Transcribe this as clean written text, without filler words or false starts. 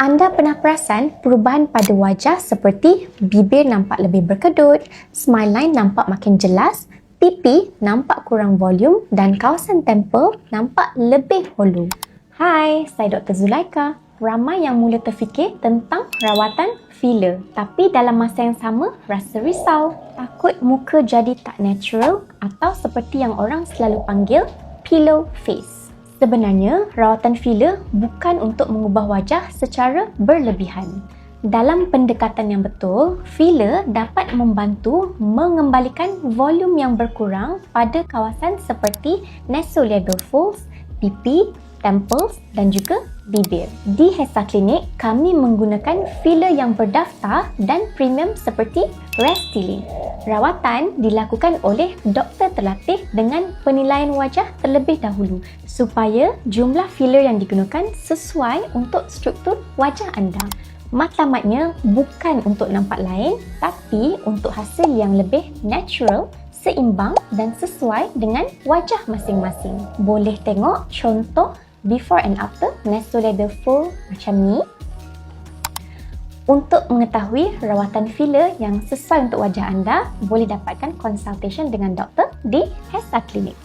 Anda pernah perasan perubahan pada wajah seperti bibir nampak lebih berkedut, smile line nampak makin jelas, pipi nampak kurang volume dan kawasan temple nampak lebih hollow. Hai, saya Dr. Zulaika. Ramai yang mula terfikir tentang rawatan filler, tapi dalam masa yang sama rasa risau. Takut muka jadi tak natural atau seperti yang orang selalu panggil pillow face. Sebenarnya, rawatan filler bukan untuk mengubah wajah secara berlebihan. Dalam pendekatan yang betul, filler dapat membantu mengembalikan volume yang berkurang pada kawasan seperti nasolabial folds, pipi, temples dan juga bibir. Di Hesa Clinic, kami menggunakan filler yang berdaftar dan premium seperti Restylane. Rawatan dilakukan oleh doktor terlatih dengan penilaian wajah terlebih dahulu supaya jumlah filler yang digunakan sesuai untuk struktur wajah anda. Matlamatnya bukan untuk nampak lain, tapi untuk hasil yang lebih natural, seimbang dan sesuai dengan wajah masing-masing. Boleh tengok contoh before and after nasolabial fold macam ni. Untuk mengetahui rawatan filler yang sesuai untuk wajah anda, boleh dapatkan consultation dengan doktor di Hesa Clinic.